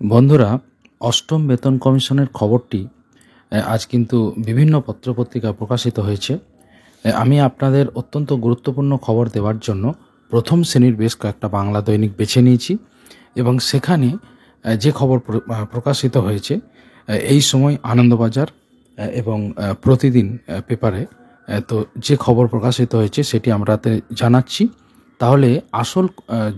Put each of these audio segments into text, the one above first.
বন্ধুরা, অষ্টম বেতন কমিশনের খবরটি আজ কিন্তু বিভিন্ন পত্রপত্রিকায় প্রকাশিত হয়েছে। আমি আপনাদের অত্যন্ত গুরুত্বপূর্ণ খবর দেওয়ার জন্য প্রথম শ্রেণীর বেশ কয়েকটা বাংলা দৈনিক বেছে নিয়েছি এবং সেখানে যে খবর প্রকাশিত হয়েছে এই সময় আনন্দবাজার এবং প্রতিদিন পেপারে তো যে খবর প্রকাশিত হয়েছে সেটি আমরা জানাচ্ছি। তাহলে আসল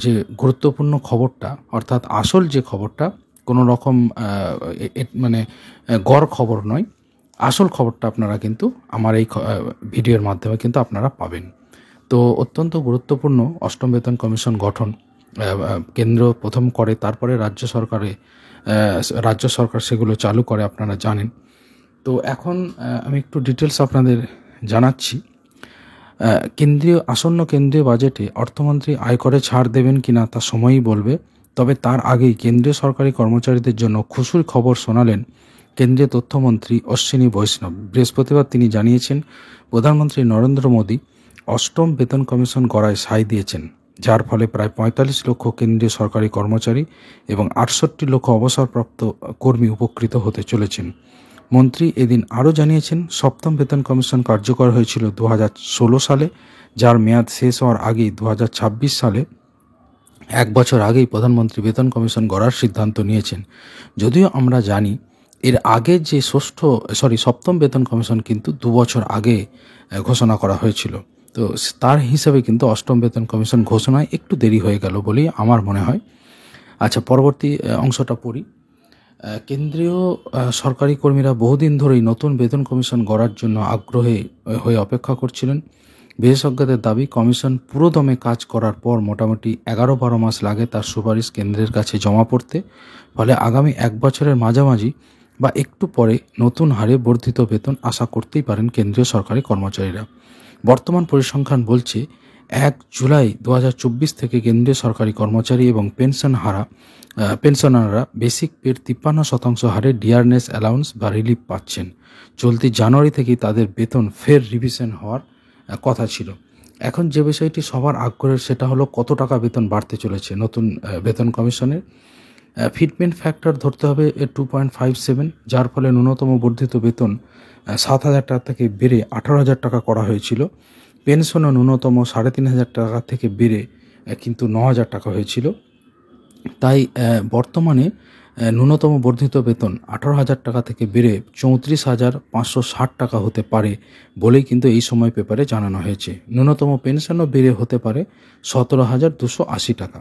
যে গুরুত্বপূর্ণ খবরটা, অর্থাৎ আসল যে খবরটা, কোনো রকম মানে গড় খবর নয়, আসল খবরটা আপনারা কিন্তু আমার এই ভিডিওর মাধ্যমে কিন্তু আপনারা পাবেন। তো অত্যন্ত গুরুত্বপূর্ণ অষ্টম বেতন কমিশন গঠন কেন্দ্র প্রথম করে, তারপরে রাজ্য সরকার সেগুলো চালু করে, আপনারা জানেন। তো এখন আমি একটু ডিটেলস আপনাদের জানাচ্ছি। আসন্ন কেন্দ্রীয় বাজেটে অর্থমন্ত্রী আয়করে ছাড় দেবেন কিনা তা সময়ই বলবে। তবে তার আগেই কেন্দ্রীয় সরকারি কর্মচারীদের জন্য খুশির খবর শোনালেন কেন্দ্রীয় তথ্যমন্ত্রী অশ্বিনী বৈষ্ণব। বৃহস্পতিবার তিনি জানিয়েছেন, প্রধানমন্ত্রী নরেন্দ্র মোদী অষ্টম বেতন কমিশন গড়ায় সায় দিয়েছেন, যার ফলে প্রায় ৪৫ লক্ষ কেন্দ্রীয় সরকারি কর্মচারী এবং ৬৮ লক্ষ অবসরপ্রাপ্ত কর্মী উপকৃত হতে চলেছেন। মন্ত্রী এদিন আরও জানিয়েছেন, সপ্তম বেতন কমিশন কার্যকর হয়েছিল ২০১৬ সালে, যার মেয়াদ শেষ হওয়ার আগেই ২০২৬ সালে, ১ বছর আগেই প্রধানমন্ত্রী বেতন কমিশন গড়ার সিদ্ধান্ত নিয়েছেন। যদিও আমরা জানি এর আগে যে সপ্তম বেতন কমিশন কিন্তু ২ বছর আগে ঘোষণা করা হয়েছিল। তো তার হিসাবে কিন্তু অষ্টম বেতন কমিশন ঘোষণায় একটু দেরি হয়ে গেল বলেই আমার মনে হয়। আচ্ছা, পরবর্তী অংশটা পড়ি। কেন্দ্রীয় সরকারি কর্মীরা বহুদিন ধরেই নতুন বেতন কমিশন গড়ার জন্য আগ্রহী হয়ে অপেক্ষা করছিলেন। বিশেষজ্ঞদের দাবি, কমিশন পুরোদমে কাজ করার পর মোটামুটি ১১-১২ মাস লাগে তার সুপারিশ কেন্দ্রের কাছে জমা পড়তে। ফলে আগামী ১ বছরের মাঝামাঝি বা একটু পরে নতুন হারে বর্ধিত বেতন আশা করতেই পারেন কেন্দ্রীয় সরকারি কর্মচারীরা। বর্তমান পরিসংখ্যান বলছে, ১ জুলাই ২০২৪ থেকে কেন্দ্রীয় সরকারি কর্মচারী এবং পেনশনাররা বেসিক পের ৫৩% হারে ডিয়ারনেস অ্যালাউন্স বা রিলিফ পাচ্ছেন। চলতি জানুয়ারি থেকেই তাদের বেতন ফের রিভিশন হওয়ার কথা ছিল। এখন যে বিষয়টি সবার আগ্রহের, সেটা হলো কত টাকা বেতন বাড়তে চলেছে নতুন বেতন কমিশনের। ফিটমেন্ট ফ্যাক্টর ধরতে হবে 2.57, যার ফলে ন্যূনতম বর্ধিত বেতন ৭,০০০ টাকা থেকে বেড়ে ১৮,০০০ টাকা করা হয়েছিল। পেনশনও ন্যূনতম ৩,৫০০ টাকা থেকে বেড়ে কিন্তু ৯,০০০ টাকা হয়েছিল। তাই বর্তমানে ন্যূনতম বর্ধিত বেতন ১৮,০০০ টাকা থেকে বেড়ে ৩৪,৫৬০ টাকা হতে পারে বলেই কিন্তু এই সময় পেপারে জানানো হয়েছে। ন্যূনতম পেনশনও বেড়ে হতে পারে ১৭,২৮০ টাকা।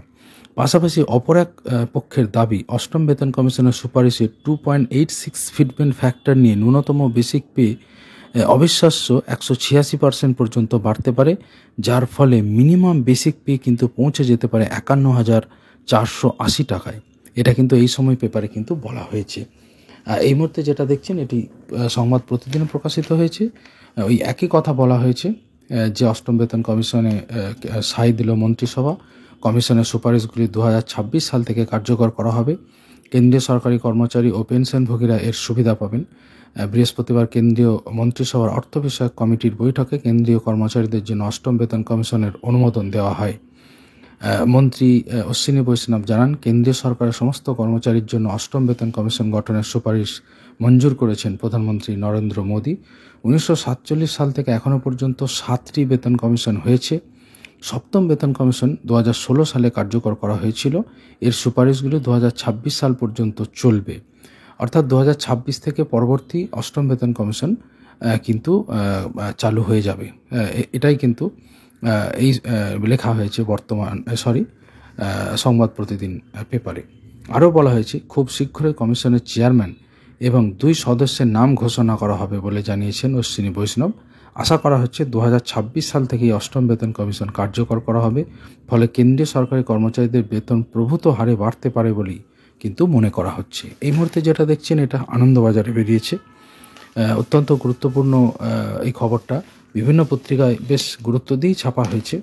পাশাপাশি অপর এক পক্ষের দাবি, অষ্টম বেতন কমিশনের সুপারিশে 2.86 ফিটমেন্ট ফ্যাক্টর নিয়ে ন্যূনতম বেসিক পে অবিশ্বাস্য ১৮৬% পর্যন্ত বাড়তে পারে, যার ফলে মিনিমাম বেসিক পে কিন্তু পৌঁছে যেতে পারে ৫১,৪৮০ টাকায়। এটা কিন্তু এই সময় পেপারে কিন্তু বলা হয়েছে। এই মুহূর্তে যেটা দেখছেন, এটি সংবাদ প্রতিদিনে প্রকাশিত হয়েছে। ওই একই কথা বলা হয়েছে যে অষ্টম বেতন কমিশনে সায় দিল মন্ত্রিসভা। কমিশনের সুপারিশগুলি ২০২৬ সাল থেকে কার্যকর করা হবে। কেন্দ্রীয় সরকারি কর্মচারী ও পেনশনভোগীরা এর সুবিধা পাবেন। বৃহস্পতিবার কেন্দ্রীয় মন্ত্রিসভার অর্থ বিষয়ক কমিটির বৈঠকে কেন্দ্রীয় কর্মচারীদের জন্য অষ্টম বেতন কমিশনের অনুমোদন দেওয়া হয়। মন্ত্রী অশ্বিনী বৈষ্ণব জানান, কেন্দ্রীয় সরকারের সমস্ত কর্মচারীর জন্য অষ্টম বেতন কমিশন গঠনের সুপারিশ মঞ্জুর করেছেন প্রধানমন্ত্রী নরেন্দ্র মোদী। ১৯৪৭ সাল থেকে এখনও পর্যন্ত ৭টি বেতন কমিশন হয়েছে। সপ্তম বেতন কমিশন ২০১৬ সালে কার্যকর করা হয়েছিল। এর সুপারিশগুলি ২০২৬ সাল পর্যন্ত চলবে। অর্থাৎ ২০২৬ থেকে পরবর্তী অষ্টম বেতন কমিশন কিন্তু চালু হয়ে যাবে। এটাই কিন্তু এই লেখা হয়েছে সংবাদ প্রতিদিন পেপারে। আরও বলা হয়েছে, খুব শীঘ্রই কমিশনের চেয়ারম্যান এবং ২ সদস্যের নাম ঘোষণা করা হবে বলে জানিয়েছেন অশ্বিনী বৈষ্ণব। আশা করা হচ্ছে ২০২৬ সাল থেকেই অষ্টম বেতন কমিশন কার্যকর করা হবে। ফলে কেন্দ্রীয় সরকারি কর্মচারীদের বেতন প্রভূত হারে বাড়তে পারে বলেই কিন্তু মনে করা হচ্ছে। এই মুহূর্তে যেটা দেখছেন, এটা আনন্দবাজারে বেরিয়েছে। অত্যন্ত গুরুত্বপূর্ণ এই খবরটা বিভিন্ন পত্রিকায় বেশ গুরুত্ব দিয়েই ছাপা হয়েছে।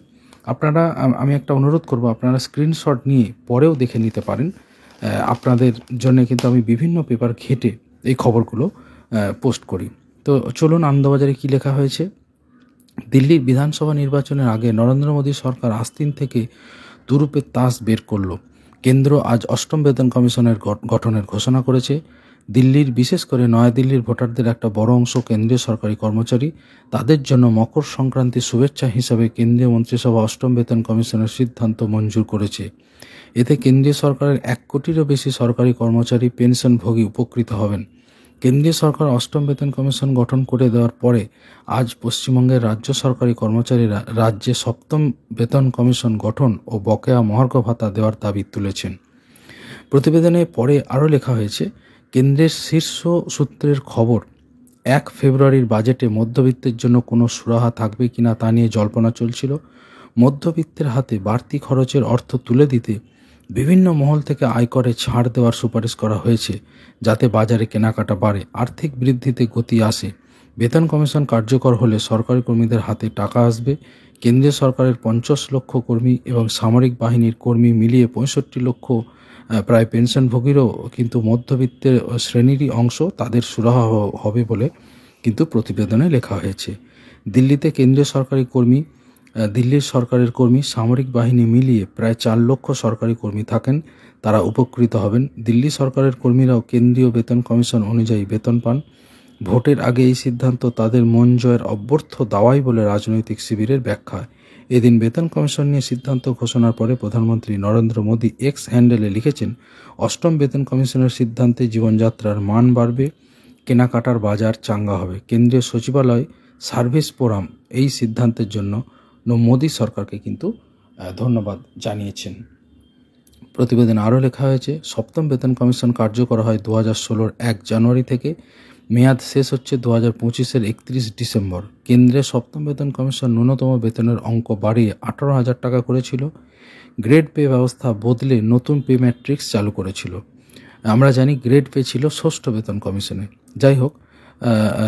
আমি একটা অনুরোধ করব, আপনারা স্ক্রিনশট নিয়ে পরেও দেখে নিতে পারেন। আপনাদের জন্য কিন্তু আমি বিভিন্ন পেপার ঘেঁটে এই খবরগুলো পোস্ট করি। তো চলুন আনন্দবাজারে কী লেখা হয়েছে। দিল্লির বিধানসভা নির্বাচনের আগে নরেন্দ্র মোদী সরকার আস্তিন থেকে তুরুপের তাস বের করল। কেন্দ্র আজ অষ্টম বেতন কমিশনের গঠনের ঘোষণা করেছে। দিল্লির, বিশেষ করে নয়াদিল্লির ভোটারদের একটা বড় অংশ কেন্দ্রীয় সরকারি কর্মচারী। তাদের জন্য মকর সংক্রান্তির শুভেচ্ছা হিসাবে কেন্দ্রীয় মন্ত্রিসভা অষ্টম বেতন কমিশনের সিদ্ধান্ত মঞ্জুর করেছে। এতে কেন্দ্রীয় সরকারের 1 কোটিরও বেশি সরকারি কর্মচারী পেনশনভোগী উপকৃত হবেন। কেন্দ্রীয় সরকার অষ্টম বেতন কমিশন গঠন করে দেওয়ার পরে আজ পশ্চিমবঙ্গের রাজ্য সরকারি কর্মচারীরা রাজ্যে সপ্তম বেতন কমিশন গঠন ও বকেয়া মহার্ঘ ভাতা দেওয়ার দাবি তুলেছেন। প্রতিবেদনে পরে আরও লেখা হয়েছে, কেন্দ্রের শীর্ষ সূত্রের খবর, 1 ফেব্রুয়ারির বাজেটে মধ্যবিত্তের জন্য কোনো সুরাহা থাকবে কিনা তা নিয়ে জল্পনা চলছিল। মধ্যবিত্তের হাতে বাড়তি খরচের অর্থ তুলে দিতে বিভিন্ন মহল থেকে আয়করে ছাড় দেওয়ার সুপারিশ করা হয়েছে, যাতে বাজারে কেনাকাটা বাড়ে, আর্থিক বৃদ্ধিতে গতি আসে। বেতন কমিশন কার্যকর হলে সরকারি কর্মীদের হাতে টাকা আসবে। কেন্দ্রীয় সরকারের 50 লক্ষ কর্মী এবং সামরিক বাহিনীর কর্মী মিলিয়ে 65 লক্ষ প্রায় পেনশনভোগীরও কিন্তু মধ্যবিত্তের শ্রেণীরই অংশ, তাদের সুরাহা হবে বলে কিন্তু প্রতিবেদনে লেখা হয়েছে। দিল্লিতে কেন্দ্রীয় সরকারি কর্মী, দিল্লির সরকারের কর্মী, সামরিক বাহিনী মিলিয়ে প্রায় 4 লক্ষ সরকারি কর্মী থাকেন, তারা উপকৃত হবেন। দিল্লি সরকারের কর্মীরাও কেন্দ্রীয় বেতন কমিশন অনুযায়ী বেতন পান। ভোটের আগে এই সিদ্ধান্ত তাদের মন জয়ের অব্যর্থ দাওয়াই বলে রাজনৈতিক শিবিরের ব্যাখ্যা। এদিন বেতন কমিশন নিয়ে সিদ্ধান্ত ঘোষণার পরে প্রধানমন্ত্রী নরেন্দ্র মোদী এক্স হ্যান্ডেলে লিখেছেন, অষ্টম বেতন কমিশনের সিদ্ধান্তে জীবনযাত্রার মান বাড়বে, কেনাকাটার বাজার চাঙ্গা হবে। কেন্দ্রীয় সচিবালয় সার্ভিস ফোরাম এই সিদ্ধান্তের জন্য মোদী সরকারকে কিন্তু ধন্যবাদ জানিয়েছেন। প্রতিবেদনে আরও লেখা হয়েছে, সপ্তম বেতন কমিশন কার্যকর হয় 2016-র 1 জানুয়ারি থেকে, মেয়াদ শেষ হচ্ছে 2025-এর 31 ডিসেম্বর। কেন্দ্রের সপ্তম বেতন কমিশন ন্যূনতম বেতনের অঙ্ক বাড়িয়ে 18,000 টাকা করেছিল। গ্রেড পে ব্যবস্থা বদলে নতুন পে ম্যাট্রিক্স চালু করেছিল। আমরা জানি গ্রেড পে ছিল ষষ্ঠ বেতন কমিশনে। যাই হোক,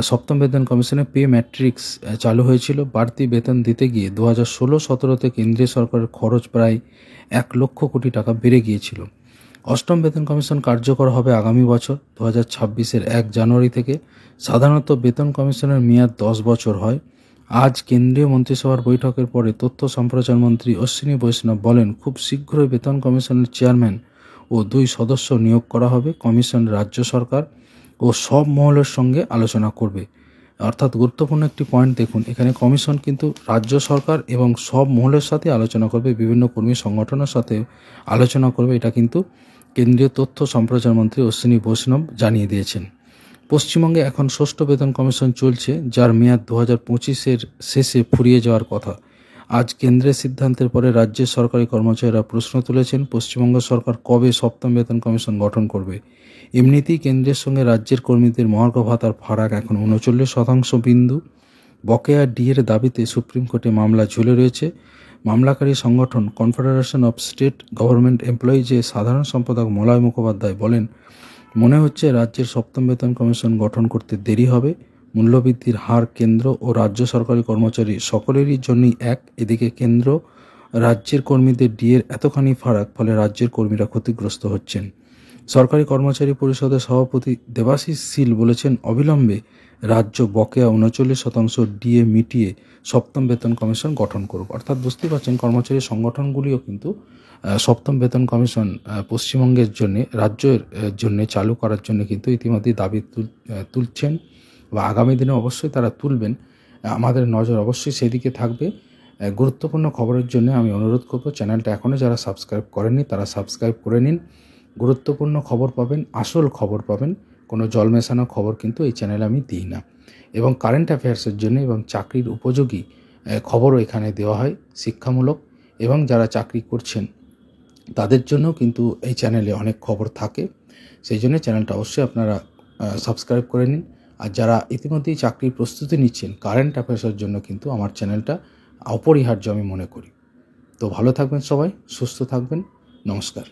সপ্তম বেতন কমিশনে পে ম্যাট্রিক্স চালু হয়েছিল। বাড়তি বেতন দিতে গিয়ে 2016-17-তে কেন্দ্রীয় সরকারের খরচ প্রায় 1 লক্ষ কোটি টাকা বেড়ে গিয়েছিল। অষ্টম বেতন কমিশন কার্যকর হবে আগামী বছর 2026-এর 1 জানুয়ারি থেকে। সাধারণত বেতন কমিশনের মেয়াদ 10 বছর হয়। আজ কেন্দ্রীয় মন্ত্রিসভার বৈঠকের পরে তথ্য সম্প্রচার মন্ত্রী অশ্বিনী বৈষ্ণব বলেন, খুব শীঘ্রই বেতন কমিশনের চেয়ারম্যান ও 2 সদস্য নিয়োগ করা হবে। কমিশন রাজ্য সরকার ও সব মহলের সঙ্গে আলোচনা করবে। অর্থাৎ গুরুত্বপূর্ণ একটি পয়েন্ট দেখুন, এখানে কমিশন কিন্তু রাজ্য সরকার এবং সব মহলের সাথে আলোচনা করবে, বিভিন্ন কর্মী সংগঠনের সাথে আলোচনা করবে। এটা কিন্তু কেন্দ্রীয় তথ্য সম্প্রচার মন্ত্রী অশ্বিনী বৈষ্ণব জানিয়ে দিয়েছেন। পশ্চিমবঙ্গে এখন ষষ্ঠ বেতন কমিশন চলছে, যার মেয়াদ 2025-এর শেষে ফুরিয়ে যাওয়ার কথা। আজ কেন্দ্রের সিদ্ধান্তের পরে রাজ্যের সরকারি কর্মচারীরা প্রশ্ন তুলেছেন, পশ্চিমবঙ্গ সরকার কবে সপ্তম বেতন কমিশন গঠন করবে। এমনিতেই কেন্দ্রের সঙ্গে রাজ্যের কর্মীদের মহার্ঘ ভাতার ফারাক এখন 39% বিন্দু। বকেয়া ডিএর দাবিতে সুপ্রিম কোর্টে মামলা ঝুলে রয়েছে। মামলাকারী সংগঠন কনফেডারেশন অফ স্টেট গভর্নমেন্ট এমপ্লয়িজের সাধারণ সম্পাদক মলয় মুখোপাধ্যায় বলেন, মনে হচ্ছে রাজ্যের সপ্তম বেতন কমিশন গঠন করতে দেরি হবে। মূল্যবৃদ্ধির হার কেন্দ্র ও রাজ্য সরকারি কর্মচারী সকলেরই জন্যই এক। এদিকে কেন্দ্র রাজ্যের কর্মীদের ডিএর এতখানি ফারাক, ফলে রাজ্যের কর্মীরা ক্ষতিগ্রস্ত হচ্ছেন। সরকারি কর্মচারী পরিষদের সভাপতি দেবাশিস শীল বলেছেন, অবিলম্বে রাজ্য বকেয়া 39% ডিএ মিটিয়ে সপ্তম বেতন কমিশন গঠন করুক। অর্থাৎ বুঝতেই পারছেন, কর্মচারী সংগঠনগুলিও কিন্তু সপ্তম বেতন কমিশন পশ্চিমবঙ্গের জন্য, রাজ্যের জন্য চালু করার জন্য কিন্তু ইতিমধ্যেই দাবি তুলছেন বা আগামী দিনে অবশ্যই তারা তুলবেন। আমাদের নজর অবশ্যই সেদিকে থাকবে। গুরুত্বপূর্ণ খবরের জন্য আমি অনুরোধ করব, চ্যানেলটা এখনও যারা সাবস্ক্রাইব করেননি তারা সাবস্ক্রাইব করে নিন। গুরুত্বপূর্ণ খবর পাবেন, আসল খবর পাবেন, কোনো জল মেশানো খবর কিন্তু এই চ্যানেলে আমি দিই না। এবং কারেন্ট অ্যাফেয়ার্সের জন্য এবং চাকরির উপযোগী খবরও এখানে দেওয়া হয়, শিক্ষামূলক, এবং যারা চাকরি করছেন তাদের জন্য কিন্তু এই চ্যানেলে অনেক খবর থাকে। সেই জন্য চ্যানেলটা অবশ্যই আপনারা সাবস্ক্রাইব করে নিন। আর যারা ইতিমধ্যেই চাকরির প্রস্তুতি নিচ্ছেন, কারেন্ট অ্যাফেয়ার্সের জন্য কিন্তু আমার চ্যানেলটা অপরিহার্য আমি মনে করি। তো ভালো থাকবেন সবাই, সুস্থ থাকবেন, নমস্কার।